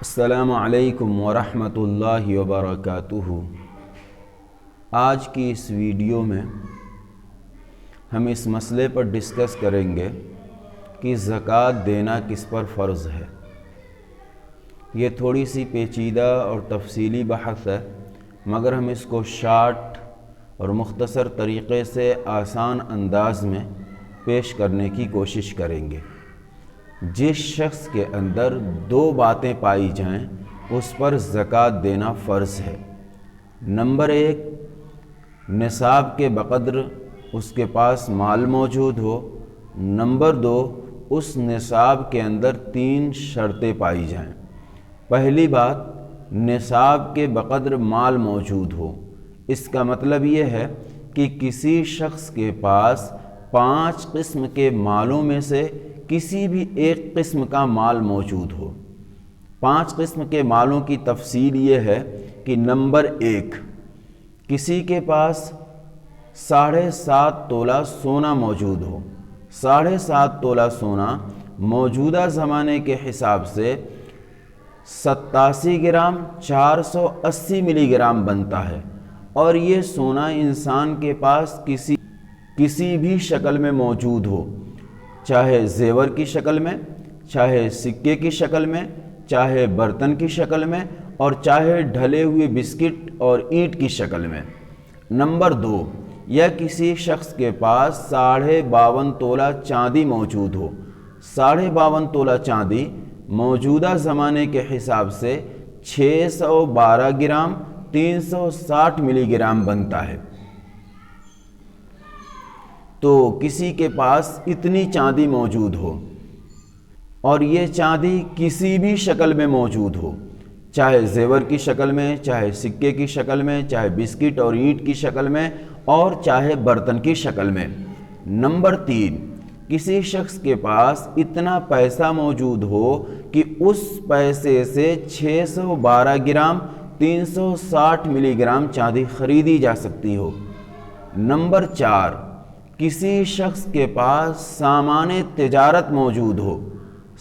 السلام علیکم ورحمۃ اللہ وبرکاتہ۔ آج کی اس ویڈیو میں ہم اس مسئلے پر ڈسکس کریں گے کہ زکوٰۃ دینا کس پر فرض ہے۔ یہ تھوڑی سی پیچیدہ اور تفصیلی بحث ہے، مگر ہم اس کو شارٹ اور مختصر طریقے سے آسان انداز میں پیش کرنے کی کوشش کریں گے۔ جس شخص کے اندر دو باتیں پائی جائیں اس پر زکوٰۃ دینا فرض ہے۔ نمبر ایک، نصاب کے بقدر اس کے پاس مال موجود ہو۔ نمبر دو، اس نصاب کے اندر تین شرطیں پائی جائیں۔ پہلی بات، نصاب کے بقدر مال موجود ہو۔ اس کا مطلب یہ ہے کہ کسی شخص کے پاس 5 قسم کے مالوں میں سے کسی بھی ایک قسم کا مال موجود ہو۔ 5 قسم کے مالوں کی تفصیل یہ ہے کہ نمبر ایک، کسی کے پاس 7.5 تولہ سونا موجود ہو۔ 7.5 تولہ سونا موجودہ زمانے کے حساب سے 87 گرام 480 ملی گرام بنتا ہے، اور یہ سونا انسان کے پاس کسی بھی شکل میں موجود ہو، چاہے زیور کی شکل میں، چاہے سکے کی شکل میں، چاہے برتن کی شکل میں، اور چاہے ڈھلے ہوئے بسکٹ اور اینٹ کی شکل میں۔ نمبر دو، یا کسی شخص کے پاس 52.5 تولہ چاندی موجود ہو۔ 52.5 تولہ چاندی موجودہ زمانے کے حساب سے 612 گرام 360 ملی گرام بنتا ہے۔ تو کسی کے پاس اتنی چاندی موجود ہو، اور یہ چاندی کسی بھی شکل میں موجود ہو، چاہے زیور کی شکل میں، چاہے سکے کی شکل میں، چاہے بسکٹ اور اینٹ کی شکل میں، اور چاہے برتن کی شکل میں۔ نمبر تین، کسی شخص کے پاس اتنا پیسہ موجود ہو کہ اس پیسے سے 612 گرام 360 ملی گرام چاندی خریدی جا سکتی ہو۔ نمبر چار، کسی شخص کے پاس سامان تجارت موجود ہو۔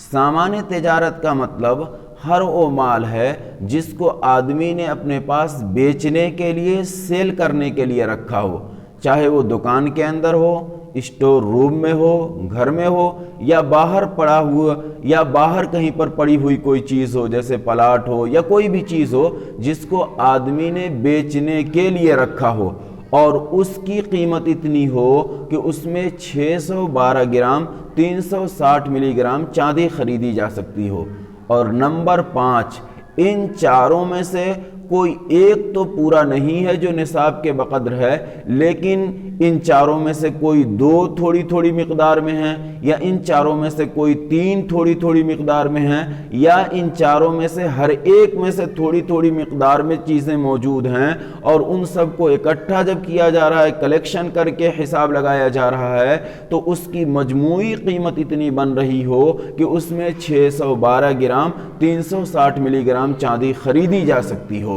سامان تجارت کا مطلب ہر وہ مال ہے جس کو آدمی نے اپنے پاس بیچنے کے لیے، سیل کرنے کے لیے رکھا ہو، چاہے وہ دکان کے اندر ہو، اسٹور روم میں ہو، گھر میں ہو، یا باہر پڑا ہوا، یا باہر کہیں پر پڑی ہوئی کوئی چیز ہو، جیسے پلاٹ ہو یا کوئی بھی چیز ہو جس کو آدمی نے بیچنے کے لیے رکھا ہو، اور اس کی قیمت اتنی ہو کہ اس میں 612 گرام 360 ملی گرام چاندی خریدی جا سکتی ہو۔ اور نمبر 5، ان چاروں میں سے کوئی ایک تو پورا نہیں ہے جو نصاب کے بقدر ہے، لیکن ان چاروں میں سے کوئی 2 تھوڑی تھوڑی مقدار میں ہیں، یا ان چاروں میں سے کوئی 3 تھوڑی تھوڑی مقدار میں ہیں، یا ان چاروں میں سے ہر ایک میں سے تھوڑی تھوڑی مقدار میں چیزیں موجود ہیں، اور ان سب کو اکٹھا جب کیا جا رہا ہے، کلیکشن کر کے حساب لگایا جا رہا ہے، تو اس کی مجموعی قیمت اتنی بن رہی ہو کہ اس میں 612 گرام 360 ملی گرام چاندی خریدی جا سکتی ہو۔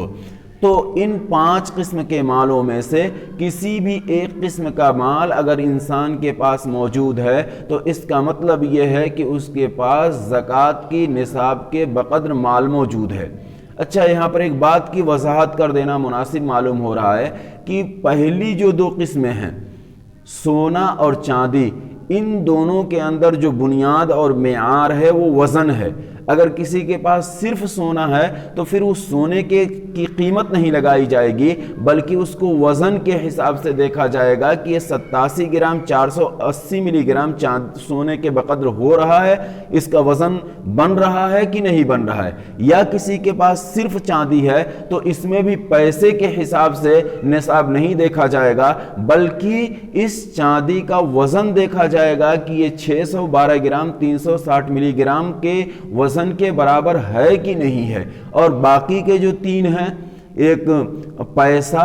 تو ان 5 قسم کے مالوں میں سے کسی بھی ایک قسم کا مال اگر انسان کے پاس موجود ہے تو اس کا مطلب یہ ہے کہ اس کے پاس زکوٰۃ کی نصاب کے بقدر مال موجود ہے۔ اچھا، یہاں پر ایک بات کی وضاحت کر دینا مناسب معلوم ہو رہا ہے کہ پہلی جو 2 قسمیں ہیں، سونا اور چاندی، ان دونوں کے اندر جو بنیاد اور معیار ہے وہ وزن ہے۔ اگر کسی کے پاس صرف سونا ہے تو پھر اس سونے کی قیمت نہیں لگائی جائے گی، بلکہ اس کو وزن کے حساب سے دیکھا جائے گا کہ یہ 87 گرام 480 ملی گرام سونے کے بقدر ہو رہا ہے، اس کا وزن بن رہا ہے کہ نہیں بن رہا ہے۔ یا کسی کے پاس صرف چاندی ہے تو اس میں بھی پیسے کے حساب سے نصاب نہیں دیکھا جائے گا، بلکہ اس چاندی کا وزن دیکھا جائے گا کہ یہ 612 گرام 360 ملی گرام کے وزن کے برابر ہے کہ نہیں ہے۔ اور باقی کے جو 3 ہیں، ایک پیسہ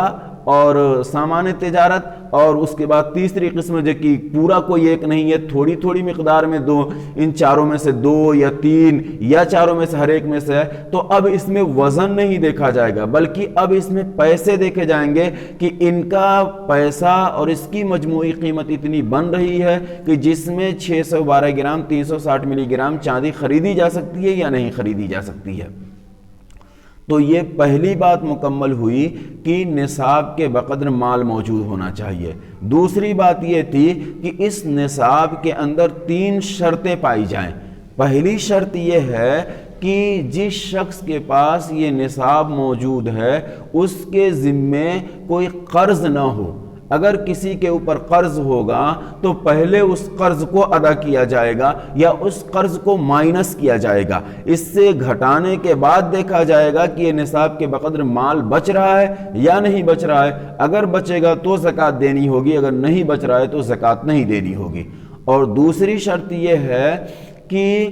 اور سامان تجارت، اور اس کے بعد تیسری قسم جو کہ پورا کوئی ایک نہیں ہے، تھوڑی تھوڑی مقدار میں 2، ان چاروں میں سے 2 یا 3 یا چاروں میں سے ہر ایک میں سے ہے، تو اب اس میں وزن نہیں دیکھا جائے گا، بلکہ اب اس میں پیسے دیکھے جائیں گے کہ ان کا پیسہ اور اس کی مجموعی قیمت اتنی بن رہی ہے کہ جس میں 612 گرام 360 ملی گرام چاندی خریدی جا سکتی ہے یا نہیں خریدی جا سکتی ہے۔ تو یہ پہلی بات مکمل ہوئی کہ نصاب کے بقدر مال موجود ہونا چاہیے۔ دوسری بات یہ تھی کہ اس نصاب کے اندر 3 شرطیں پائی جائیں۔ پہلی شرط یہ ہے کہ جس شخص کے پاس یہ نصاب موجود ہے اس کے ذمے کوئی قرض نہ ہو۔ اگر کسی کے اوپر قرض ہوگا تو پہلے اس قرض کو ادا کیا جائے گا یا اس قرض کو مائنس کیا جائے گا، اس سے گھٹانے کے بعد دیکھا جائے گا کہ یہ نصاب کے بقدر مال بچ رہا ہے یا نہیں بچ رہا ہے۔ اگر بچے گا تو زکوٰۃ دینی ہوگی، اگر نہیں بچ رہا ہے تو زکوٰۃ نہیں دینی ہوگی۔ اور دوسری شرط یہ ہے کہ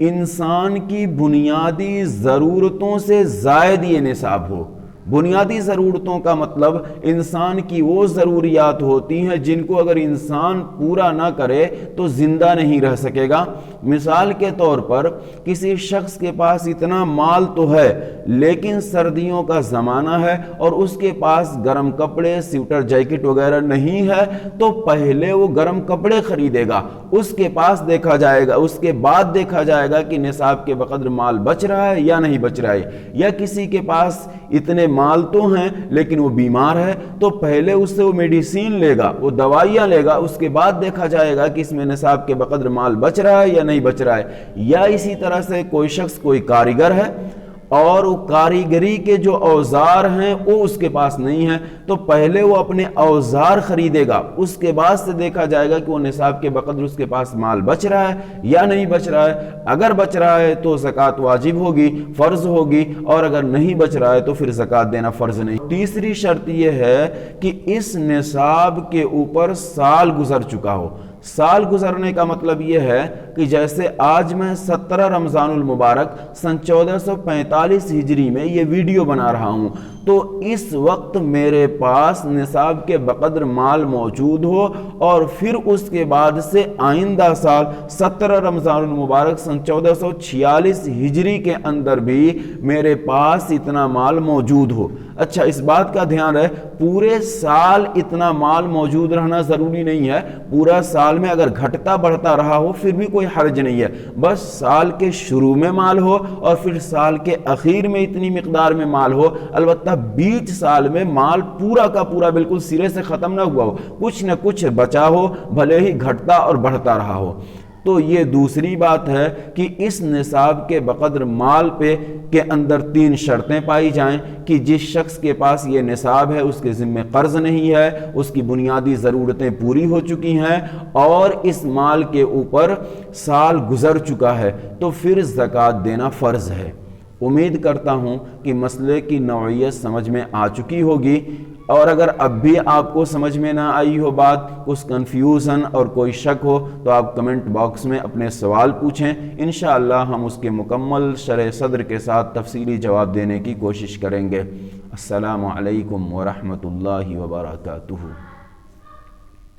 انسان کی بنیادی ضرورتوں سے زائد یہ نصاب ہو۔ بنیادی ضرورتوں کا مطلب انسان کی وہ ضروریات ہوتی ہیں جن کو اگر انسان پورا نہ کرے تو زندہ نہیں رہ سکے گا۔ مثال کے طور پر کسی شخص کے پاس اتنا مال تو ہے لیکن سردیوں کا زمانہ ہے اور اس کے پاس گرم کپڑے، سویٹر، جیکٹ وغیرہ نہیں ہے، تو پہلے وہ گرم کپڑے خریدے گا، اس کے پاس دیکھا جائے گا، اس کے بعد دیکھا جائے گا کہ نصاب کے بقدر مال بچ رہا ہے یا نہیں بچ رہا ہے۔ یا کسی کے پاس اتنے مال تو ہیں لیکن وہ بیمار ہے تو پہلے اس سے وہ میڈیسین لے گا، وہ دوائیاں لے گا، اس کے بعد دیکھا جائے گا کہ اس میں نصاب کے بقدر مال بچ رہا ہے یا نہیں بچ رہا ہے۔ یا اسی طرح سے کوئی شخص کوئی کاریگر ہے اور وہ کاریگری کے جو اوزار ہیں وہ اس کے پاس نہیں ہیں، تو پہلے وہ اپنے اوزار خریدے گا، اس کے بعد سے دیکھا جائے گا کہ وہ نصاب کے بقدر اس کے پاس مال بچ رہا ہے یا نہیں بچ رہا ہے۔ اگر بچ رہا ہے تو زکوٰۃ واجب ہوگی، فرض ہوگی، اور اگر نہیں بچ رہا ہے تو پھر زکوٰۃ دینا فرض نہیں۔ تیسری شرط یہ ہے کہ اس نصاب کے اوپر سال گزر چکا ہو۔ سال گزرنے کا مطلب یہ ہے کہ جیسے آج میں 17 رمضان المبارک سن 1445 ہجری میں یہ ویڈیو بنا رہا ہوں، تو اس وقت میرے پاس نصاب کے بقدر مال موجود ہو اور پھر اس کے بعد سے آئندہ سال 17 رمضان المبارک سن 1446 ہجری کے اندر بھی میرے پاس اتنا مال موجود ہو۔ اچھا، اس بات کا دھیان ہے پورے سال اتنا مال موجود رہنا ضروری نہیں ہے، پورا سال میں اگر گھٹتا بڑھتا رہا ہو پھر بھی کوئی حرج نہیں ہے، بس سال کے شروع میں مال ہو اور پھر سال کے اخیر میں اتنی مقدار میں مال ہو۔ البتہ بیچ سال میں مال پورا کا پورا بالکل سرے سے ختم نہ ہوا ہو، کچھ نہ کچھ بچا ہو، بھلے ہی گھٹتا اور بڑھتا رہا ہو۔ تو یہ دوسری بات ہے کہ اس نصاب کے بقدر مال پہ کے اندر 3 شرطیں پائی جائیں کہ جس شخص کے پاس یہ نصاب ہے اس کے ذمہ قرض نہیں ہے، اس کی بنیادی ضرورتیں پوری ہو چکی ہیں اور اس مال کے اوپر سال گزر چکا ہے تو پھر زکوٰۃ دینا فرض ہے۔ امید کرتا ہوں کہ مسئلے کی نوعیت سمجھ میں آ چکی ہوگی، اور اگر اب بھی آپ کو سمجھ میں نہ آئی ہو بات، کچھ کنفیوژن اور کوئی شک ہو تو آپ کمنٹ باکس میں اپنے سوال پوچھیں، انشاءاللہ ہم اس کے مکمل شرح صدر کے ساتھ تفصیلی جواب دینے کی کوشش کریں گے۔ السلام علیکم ورحمۃ اللہ وبرکاتہ۔